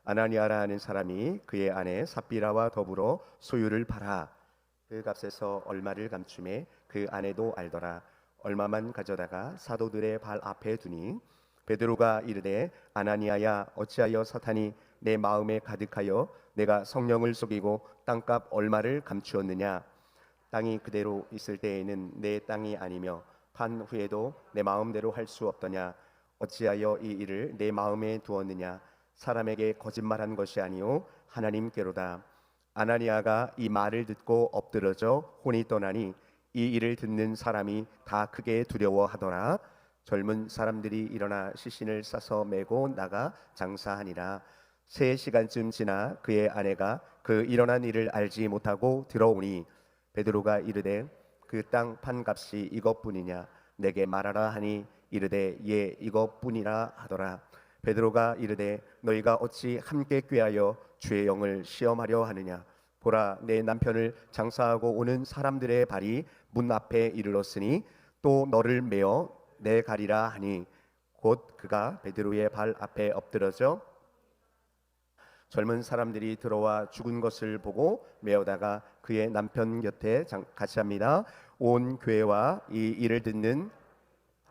아나니아라 하는 사람이 그의 아내 삽비라와 더불어 소유를 팔아 그 값에서 얼마를 감추매 그 아내도 알더라. 얼마만 가져다가 사도들의 발 앞에 두니 베드로가 이르되 아나니아야 어찌하여 사탄이 내 마음에 가득하여 내가 성령을 속이고 땅값 얼마를 감추었느냐. 땅이 그대로 있을 때에는 내 땅이 아니며 판 후에도 내 마음대로 할 수 없더냐. 어찌하여 이 일을 내 마음에 두었느냐. 사람에게 거짓말한 것이 아니요 하나님께로다. 아나니아가 이 말을 듣고 엎드러져 혼이 떠나니 이 일을 듣는 사람이 다 크게 두려워하더라. 젊은 사람들이 일어나 시신을 싸서 메고 나가 장사하니라. 3시간쯤 지나 그의 아내가 그 일어난 일을 알지 못하고 들어오니 베드로가 이르되 그 땅 판 값이 이것뿐이냐. 내게 말하라 하니 이르되 예 이것뿐이라 하더라. 베드로가 이르되 너희가 어찌 함께 꾀하여 주의 영을 시험하려 하느냐. 보라 내 남편을 장사하고 오는 사람들의 발이 문 앞에 이르렀으니 또 너를 메어 내 가리라 하니 곧 그가 베드로의 발 앞에 엎드러져 젊은 사람들이 들어와 죽은 것을 보고 메어다가 그의 남편 곁에 같이 합니다. 온 교회와 이 일을 듣는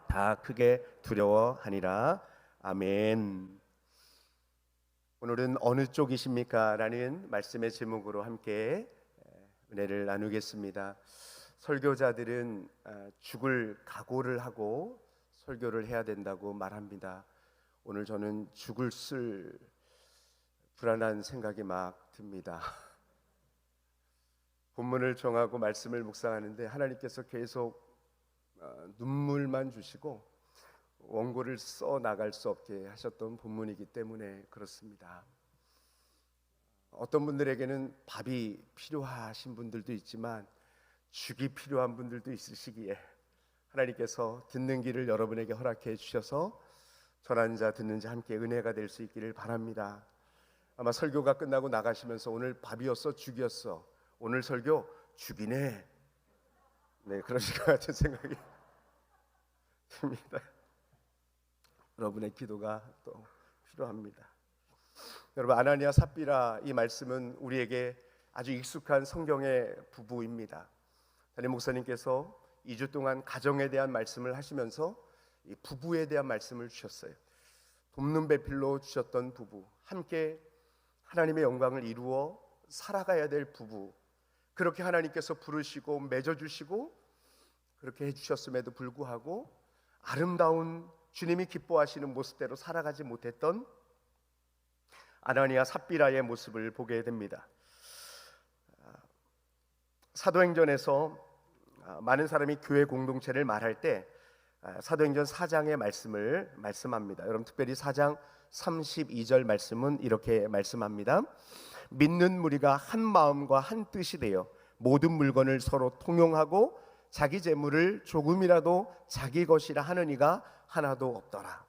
다 크게 두려워하니라. 아멘. 오늘은 어느 쪽이십니까? 라는 말씀의 제목으로 함께 은혜를 나누겠습니다. 설교자들은 죽을 각오를 하고 설교를 해야 된다고 말합니다. 오늘 저는 죽을 쓸 불안한 생각이 막 듭니다. 본문을 정하고 말씀을 묵상하는데 하나님께서 계속 눈물만 주시고 원고를 써 나갈 수 없게 하셨던 본문이기 때문에 그렇습니다. 어떤 분들에게는 밥이 필요하신 분들도 있지만 죽이 필요한 분들도 있으시기에 하나님께서 듣는 길을 여러분에게 허락해 주셔서 전한 자 듣는 자 함께 은혜가 될 수 있기를 바랍니다. 아마 설교가 끝나고 나가시면서 오늘 밥이었어 죽이었어 오늘 설교 죽이네 네 그러실 것 같은 생각이 듭니다. 여러분의 기도가 또 필요합니다. 여러분 아나니아 삽비라 이 말씀은 우리에게 아주 익숙한 성경의 부부입니다. 담임 목사님께서 2주 동안 가정에 대한 말씀을 하시면서 이 부부에 대한 말씀을 주셨어요. 돕는 배필로 주셨던 부부, 함께 하나님의 영광을 이루어 살아가야 될 부부, 그렇게 하나님께서 부르시고 맺어주시고 그렇게 해주셨음에도 불구하고 아름다운 주님이 기뻐하시는 모습대로 살아가지 못했던 아나니아 삽비라의 모습을 보게 됩니다. 사도행전에서 많은 사람이 교회 공동체를 말할 때 사도행전 4장의 말씀을 말씀합니다. 여러분 특별히 4장 32절 말씀은 이렇게 말씀합니다. 믿는 무리가 한 마음과 한 뜻이 되어 모든 물건을 서로 통용하고 자기 재물을 조금이라도 자기 것이라 하는 이가 하나도 없더라.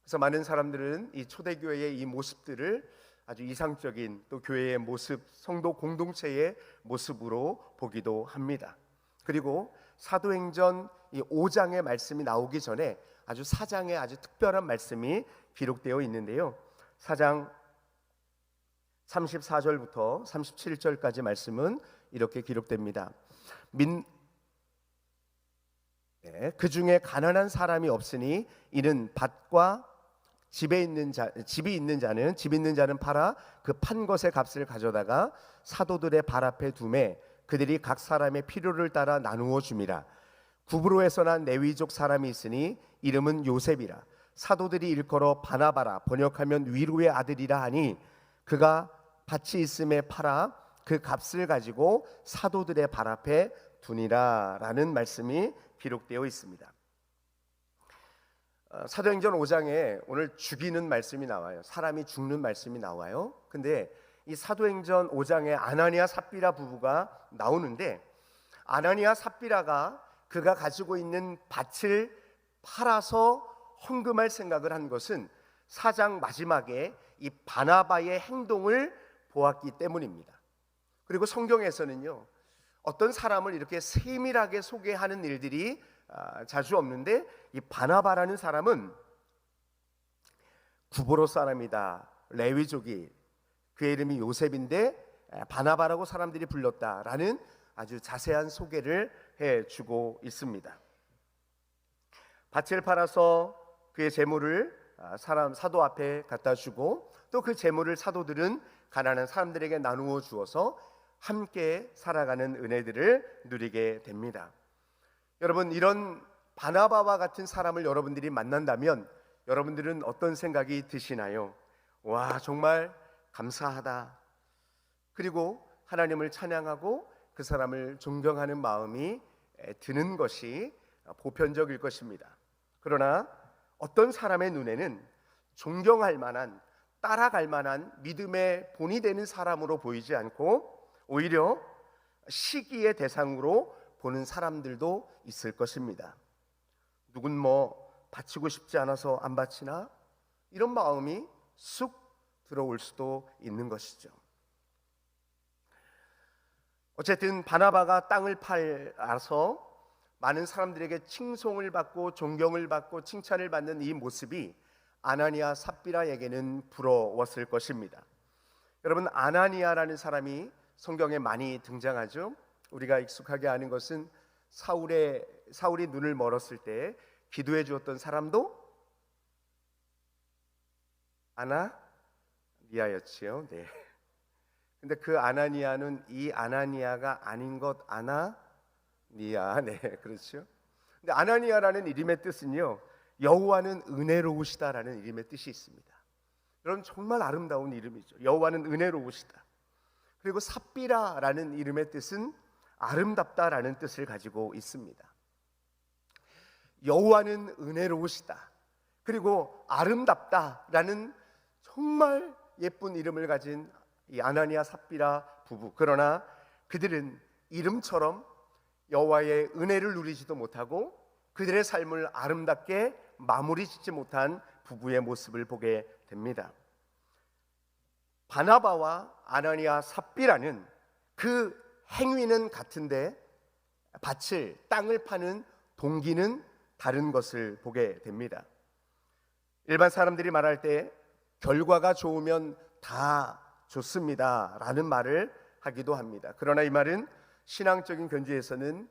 그래서 많은 사람들은 이 초대교회의 이 모습들을 아주 이상적인 또 교회의 모습, 성도 공동체의 모습으로 보기도 합니다. 그리고 사도행전 이 5장의 말씀이 나오기 전에 아주 4장에 아주 특별한 말씀이 기록되어 있는데요. 4장 34절부터 37절까지 말씀은 이렇게 기록됩니다. 그 중에 가난한 사람이 없으니 이는 밭과 집이 있는 자는 팔아 그 판 것의 값을 가져다가 사도들의 발 앞에 두매 그들이 각 사람의 필요를 따라 나누어 줌이라. 구브로에서 난 레위족 사람이 있으니 이름은 요셉이라. 사도들이 일컬어 바나바라 번역하면 위로의 아들이라 하니 그가 밭이 있음에 팔아 그 값을 가지고 사도들의 발 앞에 두니라 라는 말씀이 기록되어 있습니다. 사도행전 5장에 오늘 죽이는 말씀이 나와요. 사람이 죽는 말씀이 나와요. 근데 이 사도행전 5장에 아나니아 삽비라 부부가 나오는데 아나니아 삽비라가 그가 가지고 있는 밭을 팔아서 헌금할 생각을 한 것은 4장 마지막에 이 바나바의 행동을 보았기 때문입니다. 그리고 성경에서는요 어떤 사람을 이렇게 세밀하게 소개하는 일들이 자주 없는데 이 바나바라는 사람은 구브로 사람이다, 레위족이 그의 이름이 요셉인데 바나바라고 사람들이 불렀다라는 아주 자세한 소개를 해주고 있습니다. 밭을 팔아서 그의 재물을 사도 앞에 갖다 주고 또 그 재물을 사도들은 가난한 사람들에게 나누어 주어서 함께 살아가는 은혜들을 누리게 됩니다. 여러분, 이런 바나바와 같은 사람을 여러분들이 만난다면 여러분들은 어떤 생각이 드시나요? 와, 정말 감사하다. 그리고 하나님을 찬양하고 그 사람을 존경하는 마음이 드는 것이 보편적일 것입니다. 그러나 어떤 사람의 눈에는 존경할 만한, 따라갈 만한 믿음의 본이 되는 사람으로 보이지 않고 오히려 시기의 대상으로 보는 사람들도 있을 것입니다. 누군 바치고 싶지 않아서 안 바치나? 이런 마음이 쑥 들어올 수도 있는 것이죠. 어쨌든 바나바가 땅을 팔아서 많은 사람들에게 칭송을 받고 존경을 받고 칭찬을 받는 이 모습이 아나니아 삽비라에게는 부러웠을 것입니다. 여러분, 아나니아라는 사람이 성경에 많이 등장하죠. 우리가 익숙하게 아는 것은 사울이 눈을 멀었을 때 기도해 주었던 사람도 아나니아였지요. 네. 근데 그 아나니아는 이 아나니아가 아닌 것 아나니아. 네, 그렇죠. 근데 아나니아라는 이름의 뜻은요, 여호와는 은혜로우시다라는 이름의 뜻이 있습니다. 여러분, 정말 아름다운 이름이죠. 여호와는 은혜로우시다. 그리고 삽비라라는 이름의 뜻은 아름답다라는 뜻을 가지고 있습니다. 여호와는 은혜로우시다. 그리고 아름답다라는 정말 예쁜 이름을 가진 이 아나니아 삽비라 부부. 그러나 그들은 이름처럼 여호와의 은혜를 누리지도 못하고 그들의 삶을 아름답게 마무리 짓지 못한 부부의 모습을 보게 됩니다. 바나바와 아나니아 삽비라는 그 행위는 같은데 땅을 파는 동기는 다른 것을 보게 됩니다. 일반 사람들이 말할 때 결과가 좋으면 다 좋습니다 라는 말을 하기도 합니다. 그러나 이 말은 신앙적인 견지에서는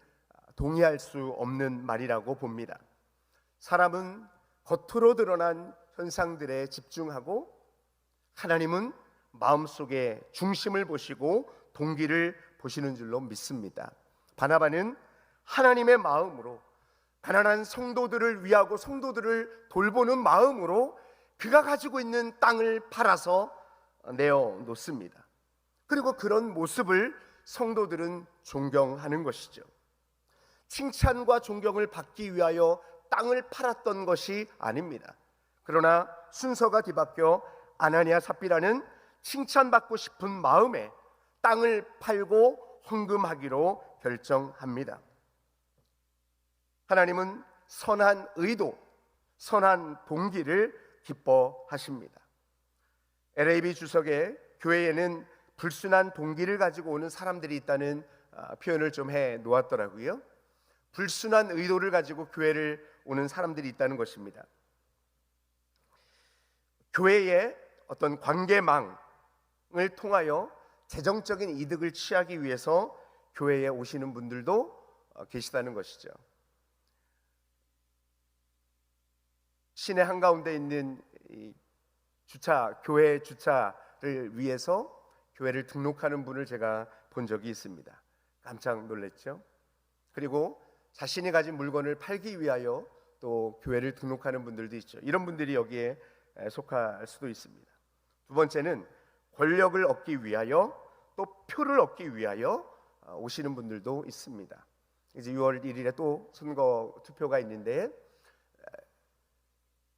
동의할 수 없는 말이라고 봅니다. 사람은 겉으로 드러난 현상들에 집중하고 하나님은 마음속의 중심을 보시고 동기를 보시는 줄로 믿습니다. 바나바는 하나님의 마음으로 가난한 성도들을 위하고 성도들을 돌보는 마음으로 그가 가지고 있는 땅을 팔아서 내어놓습니다. 그리고 그런 모습을 성도들은 존경하는 것이죠. 칭찬과 존경을 받기 위하여 땅을 팔았던 것이 아닙니다. 그러나 순서가 뒤바뀌어 아나니아 삽비라는 칭찬받고 싶은 마음에 땅을 팔고 헌금하기로 결정합니다. 하나님은 선한 의도, 선한 동기를 기뻐하십니다. LAB 주석에 교회에는 불순한 동기를 가지고 오는 사람들이 있다는 표현을 좀 해 놓았더라고요. 불순한 의도를 가지고 교회를 오는 사람들이 있다는 것입니다. 교회의 어떤 관계망을 통하여 재정적인 이득을 취하기 위해서 교회에 오시는 분들도 계시다는 것이죠. 시내 한가운데 있는 교회 주차를 위해서 교회를 등록하는 분을 제가 본 적이 있습니다. 깜짝 놀랐죠. 그리고 자신이 가진 물건을 팔기 위하여 또 교회를 등록하는 분들도 있죠. 이런 분들이 여기에 속할 수도 있습니다. 두 번째는 권력을 얻기 위하여 또 표를 얻기 위하여 오시는 분들도 있습니다. 이제 6월 1일에 또 선거 투표가 있는데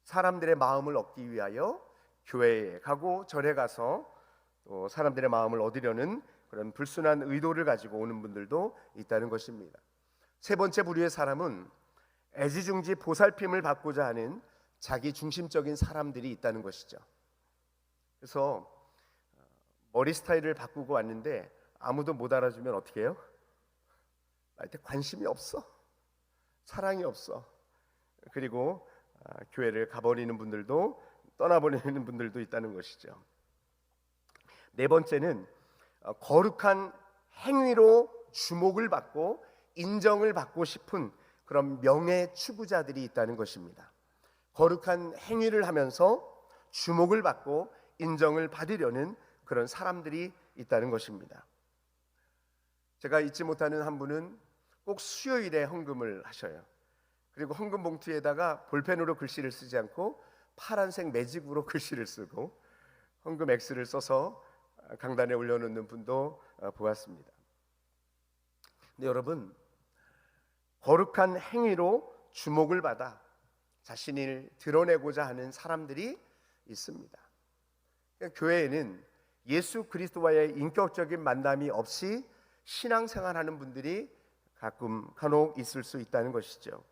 사람들의 마음을 얻기 위하여 교회에 가고 절에 가서 또 사람들의 마음을 얻으려는 그런 불순한 의도를 가지고 오는 분들도 있다는 것입니다. 세 번째 부류의 사람은 애지중지 보살핌을 받고자 하는 자기 중심적인 사람들이 있다는 것이죠. 그래서 머리 스타일을 바꾸고 왔는데 아무도 못 알아주면 어떻게 해요? 나한테 관심이 없어, 사랑이 없어. 그리고 교회를 가버리는 분들도 떠나버리는 분들도 있다는 것이죠. 네 번째는 거룩한 행위로 주목을 받고 인정을 받고 싶은 그런 명예 추구자들이 있다는 것입니다. 거룩한 행위를 하면서 주목을 받고 인정을 받으려는 그런 사람들이 있다는 것입니다. 제가 잊지 못하는 한 분은 꼭 수요일에 헌금을 하셔요. 그리고 헌금 봉투에다가 볼펜으로 글씨를 쓰지 않고 파란색 매직으로 글씨를 쓰고 헌금 X를 써서 강단에 올려놓는 분도 보았습니다. 근데 여러분, 거룩한 행위로 주목을 받아 자신을 드러내고자 하는 사람들이 있습니다. 교회에는 예수 그리스도와의 인격적인 만남이 없이 신앙생활하는 분들이 간혹 있을 수 있다는 것이죠.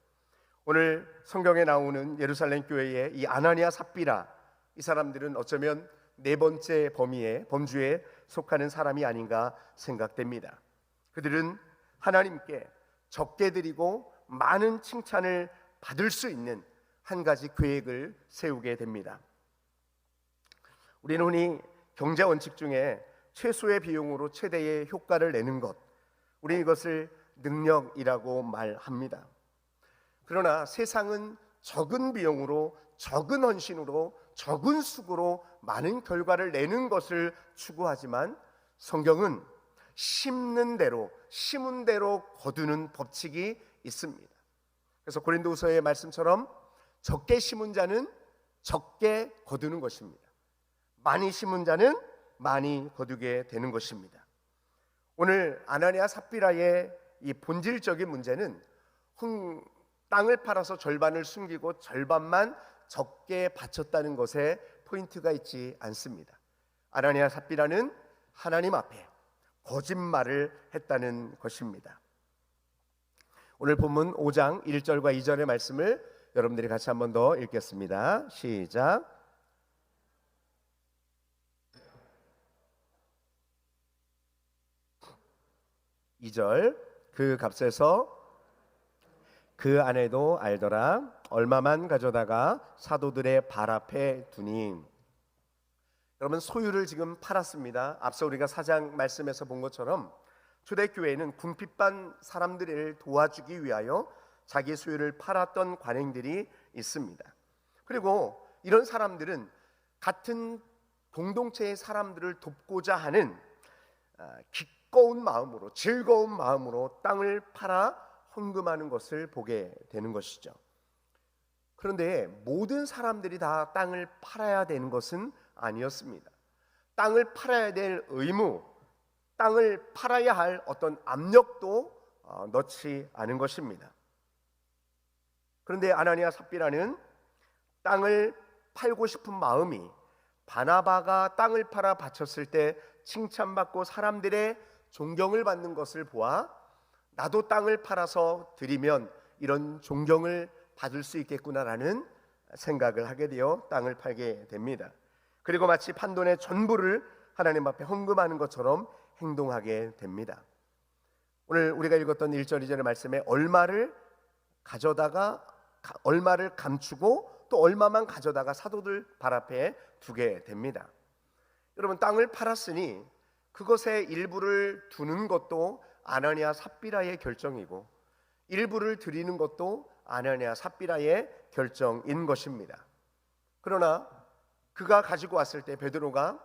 오늘 성경에 나오는 예루살렘 교회의 이 아나니아 삽비라, 이 사람들은 어쩌면 네 번째 범주에 속하는 사람이 아닌가 생각됩니다. 그들은 하나님께 적게 드리고 많은 칭찬을 받을 수 있는 한 가지 계획을 세우게 됩니다. 우리는 흔히 경제 원칙 중에 최소의 비용으로 최대의 효과를 내는 것, 우리 이것을 능력이라고 말합니다. 그러나 세상은 적은 비용으로, 적은 헌신으로, 적은 수고로 많은 결과를 내는 것을 추구하지만 성경은 심은 대로 거두는 법칙이 있습니다. 그래서 고린도후서의 말씀처럼 적게 심은 자는 적게 거두는 것입니다. 많이 심은 자는 많이 거두게 되는 것입니다. 오늘 아나니아 삽비라의 이 본질적인 문제는 땅을 팔아서 절반을 숨기고 절반만 적게 바쳤다는 것에 포인트가 있지 않습니다. 아나니아 삽비라는 하나님 앞에 거짓말을 했다는 것입니다. 오늘 본문 5장 1절과 2절의 말씀을 여러분들이 같이 한 번 더 읽겠습니다. 시작. 2절, 그 값에서 그 아내도 알더라. 얼마만 가져다가 사도들의 발 앞에 두니. 여러분, 소유를 지금 팔았습니다. 앞서 우리가 4장 말씀에서 본 것처럼 초대교회는 궁핍한 사람들을 도와주기 위하여 자기 소유를 팔았던 관행들이 있습니다. 그리고 이런 사람들은 같은 공동체의 사람들을 돕고자 하는 기꺼운 마음으로, 즐거운 마음으로 땅을 팔아 헌금하는 것을 보게 되는 것이죠. 그런데 모든 사람들이 다 땅을 팔아야 되는 것은 아니었습니다. 땅을 팔아야 될 의무, 땅을 팔아야 할 어떤 압력도 넣지 않은 것입니다. 그런데 아나니아 삽비라는 땅을 팔고 싶은 마음이 바나바가 땅을 팔아 바쳤을 때 칭찬받고 사람들의 존경을 받는 것을 보아 나도 땅을 팔아서 드리면 이런 존경을 받을 수 있겠구나라는 생각을 하게 되어 땅을 팔게 됩니다. 그리고 마치 판돈의 전부를 하나님 앞에 헌금하는 것처럼 행동하게 됩니다. 오늘 우리가 읽었던 1절 2절의 말씀에 얼마를 감추고 또 얼마만 가져다가 사도들 발 앞에 두게 됩니다. 여러분, 땅을 팔았으니 그것의 일부를 두는 것도 아나니아 삽비라의 결정이고 일부를 드리는 것도 아나니아 삽비라의 결정인 것입니다. 그러나 그가 가지고 왔을 때 베드로가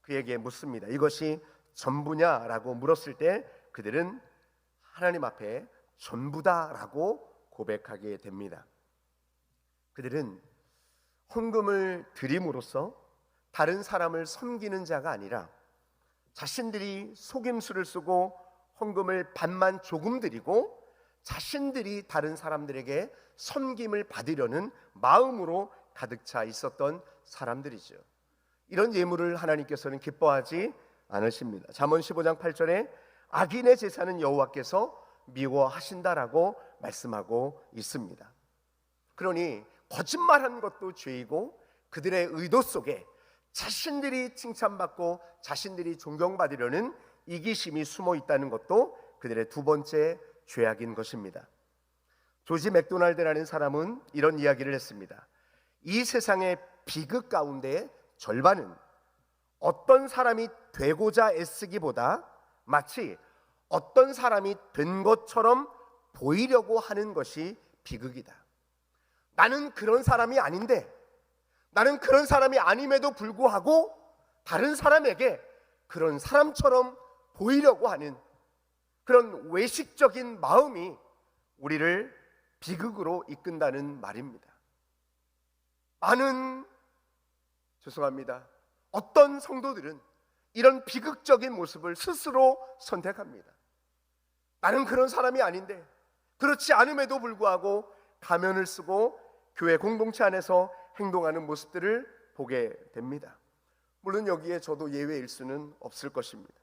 그에게 묻습니다. 이것이 전부냐라고 물었을 때 그들은 하나님 앞에 전부다라고 고백하게 됩니다. 그들은 헌금을 드림으로써 다른 사람을 섬기는 자가 아니라 자신들이 속임수를 쓰고 헌금을 반만 조금 드리고 자신들이 다른 사람들에게 섬김을 받으려는 마음으로 가득 차 있었던 사람들이죠. 이런 예물을 하나님께서는 기뻐하지 않으십니다. 잠언 15장 8절에 악인의 제사는 여호와께서 미워하신다라고 말씀하고 있습니다. 그러니 거짓말한 것도 죄이고 그들의 의도 속에 자신들이 칭찬받고 자신들이 존경받으려는 이기심이 숨어 있다는 것도 그들의 두 번째 죄악인 것입니다. 조지 맥도날드라는 사람은 이런 이야기를 했습니다. 이 세상의 비극 가운데 절반은 어떤 사람이 되고자 애쓰기보다 마치 어떤 사람이 된 것처럼 보이려고 하는 것이 비극이다. 나는 그런 사람이 아닌데, 나는 그런 사람이 아님에도 불구하고 다른 사람에게 그런 사람처럼 보이려고 하는 그런 외식적인 마음이 우리를 비극으로 이끈다는 말입니다. 어떤 성도들은 이런 비극적인 모습을 스스로 선택합니다. 나는 그런 사람이 아닌데, 그렇지 않음에도 불구하고 가면을 쓰고 교회 공동체 안에서 행동하는 모습들을 보게 됩니다. 물론 여기에 저도 예외일 수는 없을 것입니다.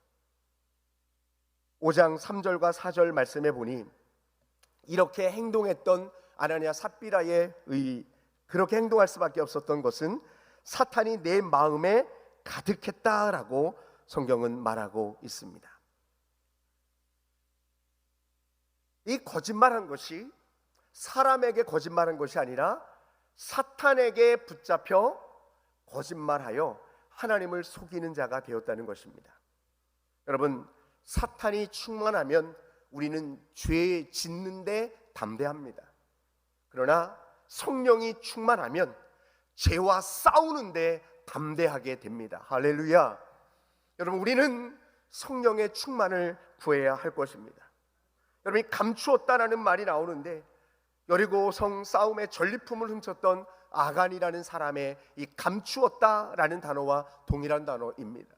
5장 3절과 4절 말씀해 보니 이렇게 행동했던 아나니아 삽비라의 그렇게 행동할 수밖에 없었던 것은 사탄이 내 마음에 가득했다라고 성경은 말하고 있습니다. 이 거짓말한 것이 사람에게 거짓말한 것이 아니라 사탄에게 붙잡혀 거짓말하여 하나님을 속이는 자가 되었다는 것입니다. 여러분, 사탄이 충만하면 우리는 죄 짓는데 담대합니다. 그러나 성령이 충만하면 죄와 싸우는데 담대하게 됩니다. 할렐루야. 여러분, 우리는 성령의 충만을 구해야 할 것입니다. 여러분이 감추었다라는 말이 나오는데 여리고성 싸움의 전리품을 훔쳤던 아간이라는 사람의 이 감추었다라는 단어와 동일한 단어입니다.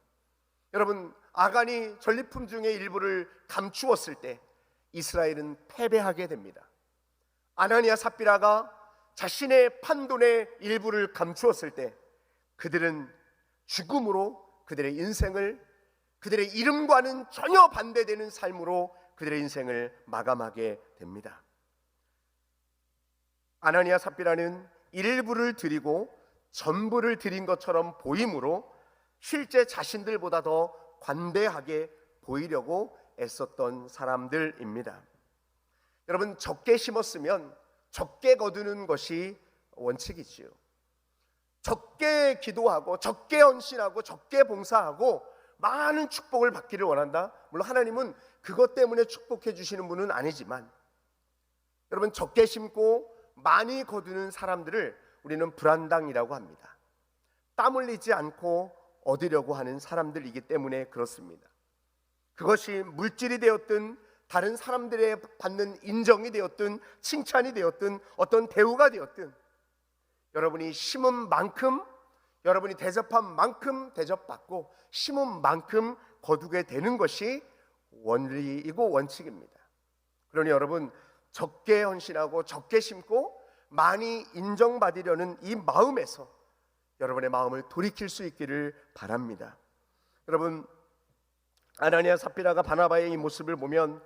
여러분, 아간이 전리품 중에 일부를 감추었을 때 이스라엘은 패배하게 됩니다. 아나니아 삽비라가 자신의 판돈의 일부를 감추었을 때 그들은 죽음으로 그들의 인생을, 그들의 이름과는 전혀 반대되는 삶으로 그들의 인생을 마감하게 됩니다. 아나니아 삽비라는 일부를 드리고 전부를 드린 것처럼 보이므로 실제 자신들보다 더 관대하게 보이려고 애썼던 사람들입니다. 여러분, 적게 심었으면 적게 거두는 것이 원칙이지요. 적게 기도하고 적게 헌신하고 적게 봉사하고 많은 축복을 받기를 원한다. 물론 하나님은 그것 때문에 축복해 주시는 분은 아니지만, 여러분, 적게 심고 많이 거두는 사람들을 우리는 불안당이라고 합니다. 땀 흘리지 않고 얻으려고 하는 사람들이기 때문에 그렇습니다. 그것이 물질이 되었든 다른 사람들의 받는 인정이 되었든 칭찬이 되었든 어떤 대우가 되었든 여러분이 심은 만큼, 여러분이 대접한 만큼 대접받고 심은 만큼 거두게 되는 것이 원리이고 원칙입니다. 그러니 여러분, 적게 헌신하고 적게 심고 많이 인정받으려는 이 마음에서 여러분의 마음을 돌이킬 수 있기를 바랍니다. 여러분, 아나니아 삽비라가 바나바의 이 모습을 보면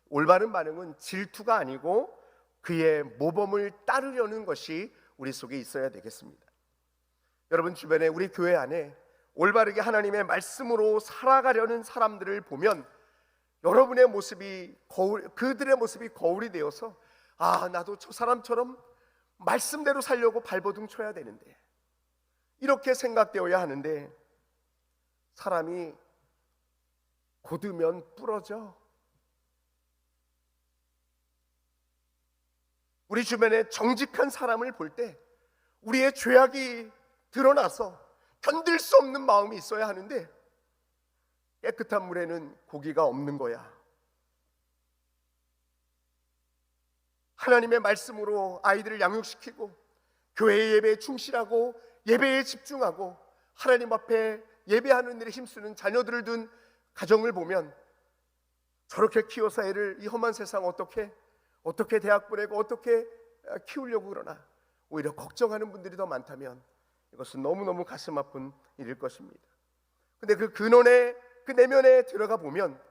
올바른 반응은 질투가 아니고 그의 모범을 따르려는 것이 우리 속에 있어야 되겠습니다. 여러분 주변에, 우리 교회 안에 올바르게 하나님의 말씀으로 살아가려는 사람들을 보면 여러분의 모습이 그들의 모습이 거울이 되어서, 아, 나도 저 사람처럼 말씀대로 살려고 발버둥 쳐야 되는데, 이렇게 생각되어야 하는데, 사람이 곧으면 부러져. 우리 주변에 정직한 사람을 볼 때 우리의 죄악이 드러나서 견딜 수 없는 마음이 있어야 하는데 깨끗한 물에는 고기가 없는 거야. 하나님의 말씀으로 아이들을 양육시키고 교회 예배에 충실하고 예배에 집중하고 하나님 앞에 예배하는 일에 힘쓰는 자녀들을 둔 가정을 보면, 저렇게 키워서 애를 이 험한 세상 어떻게 대학 보내고 어떻게 키우려고 그러나, 오히려 걱정하는 분들이 더 많다면 이것은 너무너무 가슴 아픈 일일 것입니다. 근데 그 근원에, 그 내면에 들어가 보면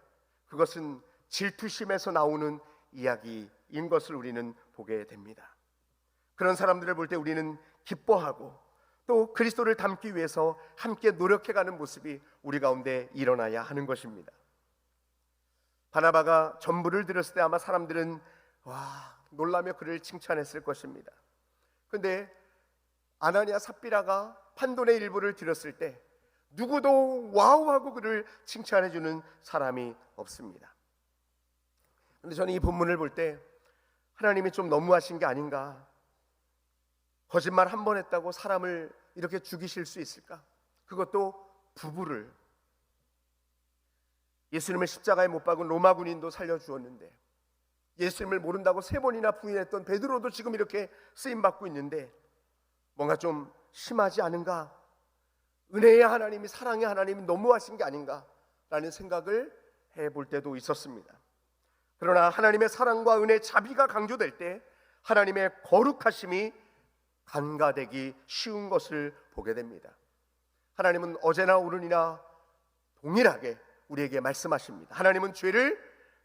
그것은 질투심에서 나오는 이야기인 것을 우리는 보게 됩니다. 그런 사람들을 볼 때 우리는 기뻐하고 또 그리스도를 닮기 위해서 함께 노력해가는 모습이 우리 가운데 일어나야 하는 것입니다. 바나바가 전부를 드렸을 때 아마 사람들은 놀라며 그를 칭찬했을 것입니다. 그런데 아나니아 삽비라가 판돈의 일부를 드렸을 때 누구도 와우하고 그를 칭찬해 주는 사람이 없습니다. 그런데 저는 이 본문을 볼 때 하나님이 좀 너무하신 게 아닌가. 거짓말 한 번 했다고 사람을 이렇게 죽이실 수 있을까? 그것도 부부를. 예수님을 십자가에 못 박은 로마 군인도 살려주었는데, 예수님을 모른다고 3번이나 부인했던 베드로도 지금 이렇게 쓰임받고 있는데 뭔가 좀 심하지 않은가? 은혜의 하나님이, 사랑의 하나님이 너무하신 게 아닌가 라는 생각을 해볼 때도 있었습니다. 그러나 하나님의 사랑과 은혜, 자비가 강조될 때 하나님의 거룩하심이 간과되기 쉬운 것을 보게 됩니다. 하나님은 어제나 오늘이나 동일하게 우리에게 말씀하십니다. 하나님은 죄를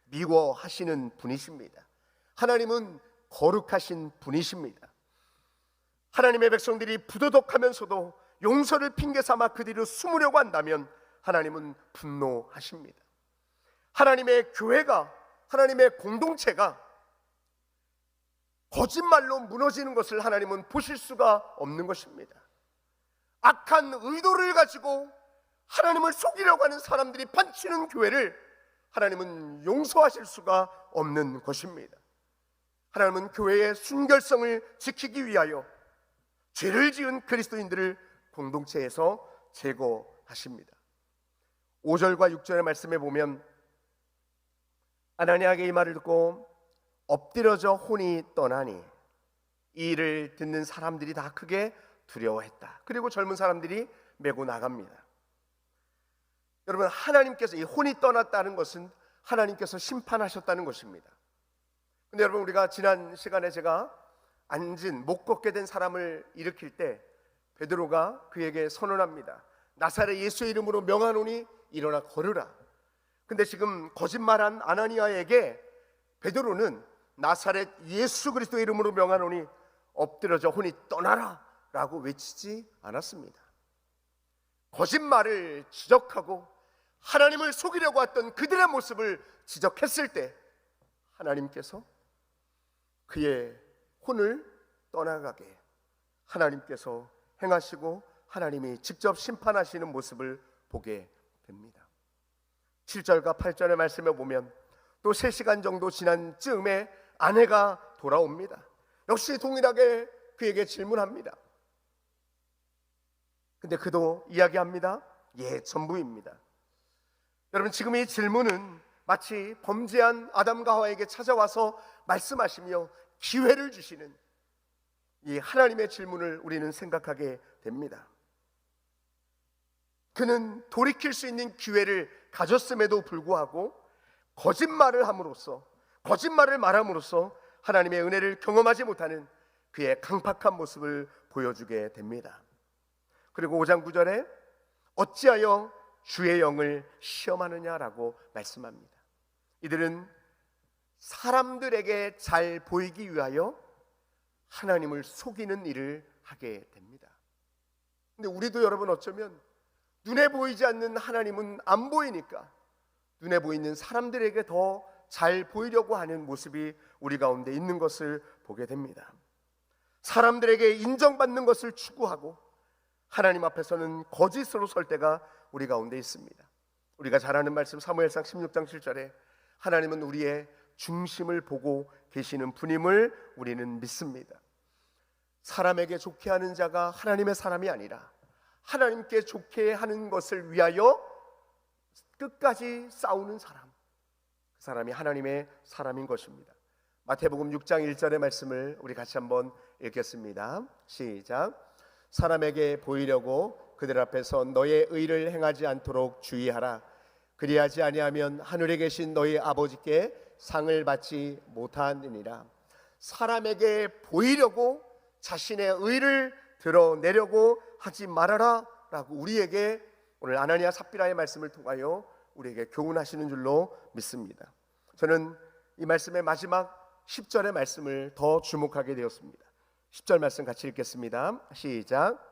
미워하시는 분이십니다. 하나님은 거룩하신 분이십니다. 하나님의 백성들이 부도덕하면서도 용서를 핑계 삼아 그 뒤로 숨으려고 한다면 하나님은 분노하십니다. 하나님의 교회가, 하나님의 공동체가 거짓말로 무너지는 것을 하나님은 보실 수가 없는 것입니다. 악한 의도를 가지고 하나님을 속이려고 하는 사람들이 판치는 교회를 하나님은 용서하실 수가 없는 것입니다. 하나님은 교회의 순결성을 지키기 위하여 죄를 지은 그리스도인들을 공동체에서 제거하십니다. 5절과 6절의 말씀에 보면 아나니아에게 이 말을 듣고 엎드려져 혼이 떠나니 이 일을 듣는 사람들이 다 크게 두려워했다. 그리고 젊은 사람들이 메고 나갑니다. 여러분, 하나님께서, 이 혼이 떠났다는 것은 하나님께서 심판하셨다는 것입니다. 근데 여러분, 우리가 지난 시간에 제가 앉은 못 걷게 된 사람을 일으킬 때 베드로가 그에게 선언합니다. 나사렛 예수의 이름으로 명하노니 일어나 걸으라. 근데 지금 거짓말한 아나니아에게 베드로는 나사렛 예수 그리스도의 이름으로 명하노니 엎드려져 혼이 떠나라 라고 외치지 않았습니다. 거짓말을 지적하고 하나님을 속이려고 했던 그들의 모습을 지적했을 때 하나님께서 그의 혼을 떠나가게 하나님께서 행하시고 하나님이 직접 심판하시는 모습을 보게 됩니다. 7절과 8절의 말씀에 보면 또 3시간 정도 지난 즈음에 아내가 돌아옵니다. 역시 동일하게 그에게 질문합니다. 근데 그도 이야기합니다. 예, 전부입니다. 여러분, 지금 이 질문은 마치 범죄한 아담과 하와에게 찾아와서 말씀하시며 기회를 주시는 이 하나님의 질문을 우리는 생각하게 됩니다. 그는 돌이킬 수 있는 기회를 가졌음에도 불구하고 거짓말을 함으로써, 거짓말을 말함으로써 하나님의 은혜를 경험하지 못하는 그의 강팍한 모습을 보여주게 됩니다. 그리고 5장 9절에 어찌하여 주의 영을 시험하느냐라고 말씀합니다. 이들은 사람들에게 잘 보이기 위하여 하나님을 속이는 일을 하게 됩니다. 근데 우리도 여러분 어쩌면 눈에 보이지 않는 하나님은 안 보이니까 눈에 보이는 사람들에게 더 잘 보이려고 하는 모습이 우리 가운데 있는 것을 보게 됩니다. 사람들에게 인정받는 것을 추구하고 하나님 앞에서는 거짓으로 설 때가 우리 가운데 있습니다. 우리가 잘 아는 말씀 사무엘상 16장 7절에 하나님은 우리의 중심을 보고 계시는 분임을 우리는 믿습니다. 사람에게 좋게 하는 자가 하나님의 사람이 아니라 하나님께 좋게 하는 것을 위하여 끝까지 싸우는 사람, 그 사람이 하나님의 사람인 것입니다. 마태복음 6장 1절의 말씀을 우리 같이 한번 읽겠습니다. 시작. 사람에게 보이려고 그들 앞에서 너의 의를 행하지 않도록 주의하라. 그리하지 아니하면 하늘에 계신 너희 아버지께 상을 받지 못하느니라. 사람에게 보이려고 자신의 의를 드러내려고 하지 말아라 라고 우리에게 오늘 아나니아 삽비라의 말씀을 통하여 우리에게 교훈하시는 줄로 믿습니다. 저는 이 말씀의 마지막 10절의 말씀을 더 주목하게 되었습니다. 10절 말씀 같이 읽겠습니다. 시작.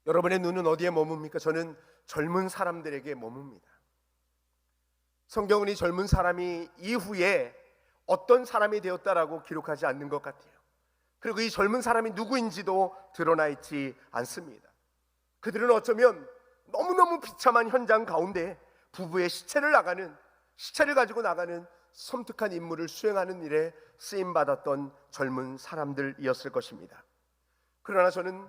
여러분의 눈은 어디에 머뭅니까? 저는 젊은 사람들에게 머뭅니다. 성경은 이 젊은 사람이 이후에 어떤 사람이 되었다라고 기록하지 않는 것 같아요. 그리고 이 젊은 사람이 누구인지도 드러나 있지 않습니다. 그들은 어쩌면 너무너무 비참한 현장 가운데 부부의 시체를 가지고 나가는 섬뜩한 임무를 수행하는 일에 쓰임받았던 젊은 사람들이었을 것입니다. 그러나 저는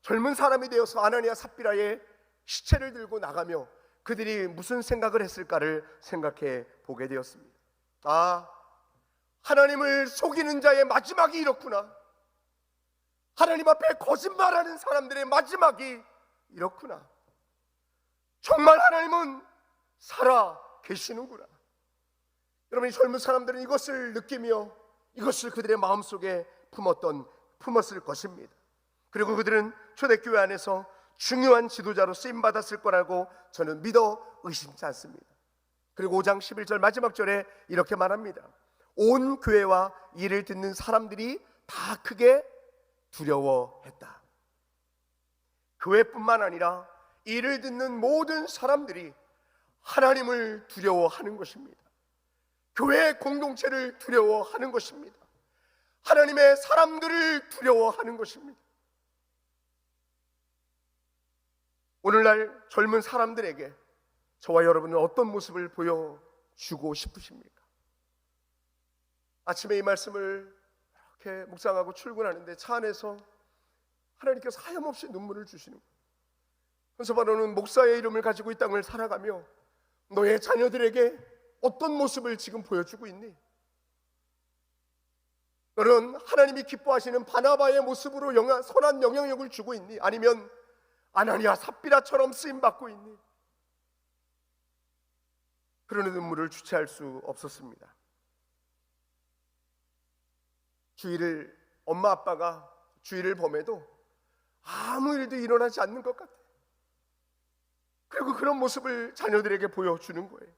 젊은 사람이 되어서 아나니아 삽비라의 시체를 들고 나가며 그들이 무슨 생각을 했을까를 생각해 보게 되었습니다. 아, 하나님을 속이는 자의 마지막이 이렇구나. 하나님 앞에 거짓말하는 사람들의 마지막이 이렇구나. 정말 하나님은 살아 계시는구나. 여러분, 이 젊은 사람들은 이것을 느끼며 이것을 그들의 마음속에 품었을 것입니다. 그리고 그들은 초대교회 안에서 중요한 지도자로 쓰임받았을 거라고 저는 믿어 의심치 않습니다. 그리고 5장 11절 마지막 절에 이렇게 말합니다. 온 교회와 이를 듣는 사람들이 다 크게 두려워했다. 교회뿐만 아니라 이를 듣는 모든 사람들이 하나님을 두려워하는 것입니다. 교회의 공동체를 두려워하는 것입니다. 하나님의 사람들을 두려워하는 것입니다. 오늘날 젊은 사람들에게 저와 여러분은 어떤 모습을 보여주고 싶으십니까? 아침에 이 말씀을 이렇게 묵상하고 출근하는데 차 안에서 하나님께서 하염없이 눈물을 주시는 거예요. 현서바로는 목사의 이름을 가지고 이 땅을 살아가며 너의 자녀들에게 어떤 모습을 지금 보여주고 있니? 너는 하나님이 기뻐하시는 바나바의 모습으로 선한 영향력을 주고 있니? 아니면 아나니아 삽비라처럼 쓰임받고 있니? 그러는 눈물을 주체할 수 없었습니다. 엄마 아빠가 주일을 범해도 아무 일도 일어나지 않는 것 같아요. 그리고 그런 모습을 자녀들에게 보여주는 거예요.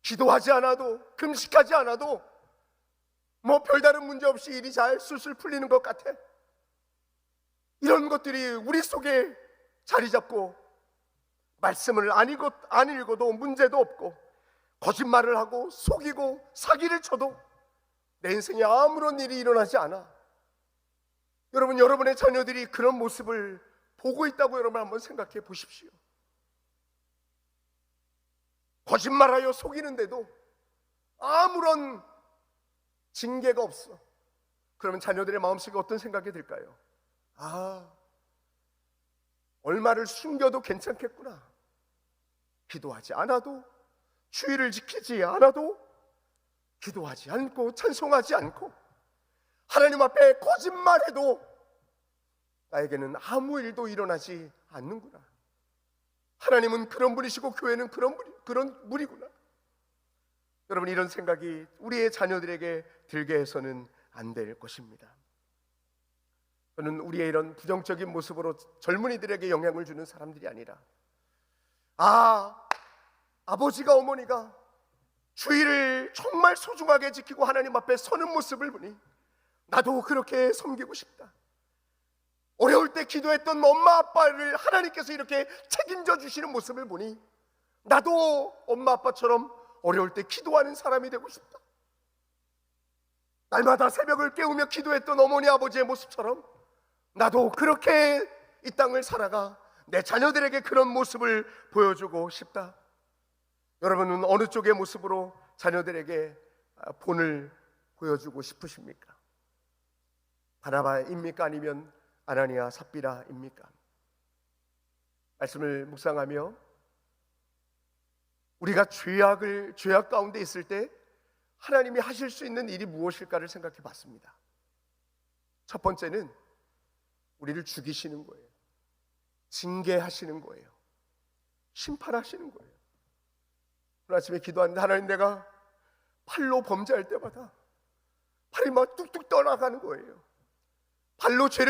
기도하지 않아도, 금식하지 않아도 별다른 문제 없이 일이 잘 술술 풀리는 것 같아. 이런 것들이 우리 속에 자리 잡고 말씀을 안 읽어도 문제도 없고 거짓말을 하고 속이고 사기를 쳐도 내 인생에 아무런 일이 일어나지 않아. 여러분, 여러분의 자녀들이 그런 모습을 보고 있다고 여러분 한번 생각해 보십시오. 거짓말하여 속이는데도 아무런 징계가 없어. 그러면 자녀들의 마음속에 어떤 생각이 들까요? 아, 얼마를 숨겨도 괜찮겠구나. 기도하지 않아도, 주의를 지키지 않아도, 기도하지 않고 찬송하지 않고 하나님 앞에 거짓말해도 나에게는 아무 일도 일어나지 않는구나. 하나님은 그런 분이시고 교회는 그런 분이구나. 여러분, 이런 생각이 우리의 자녀들에게 들게 해서는 안 될 것입니다. 저는 우리의 이런 부정적인 모습으로 젊은이들에게 영향을 주는 사람들이 아니라 아버지가 어머니가 주의를 정말 소중하게 지키고 하나님 앞에 서는 모습을 보니 나도 그렇게 섬기고 싶다. 어려울 때 기도했던 엄마 아빠를 하나님께서 이렇게 책임져 주시는 모습을 보니 나도 엄마 아빠처럼 어려울 때 기도하는 사람이 되고 싶다. 날마다 새벽을 깨우며 기도했던 어머니 아버지의 모습처럼 나도 그렇게 이 땅을 살아가 내 자녀들에게 그런 모습을 보여주고 싶다. 여러분은 어느 쪽의 모습으로 자녀들에게 본을 보여주고 싶으십니까? 바나바입니까? 아니면 아나니아 삽비라입니까? 말씀을 묵상하며 우리가 죄악 가운데 있을 때 하나님이 하실 수 있는 일이 무엇일까를 생각해 봤습니다. 첫 번째는 우리를 죽이시는 거예요. 징계하시는 거예요. 심판하시는 거예요. 오늘 아침에 기도하는데 하나님, 내가 팔로 범죄할 때마다 팔이 막 뚝뚝 떠나가는 거예요. 발로 죄를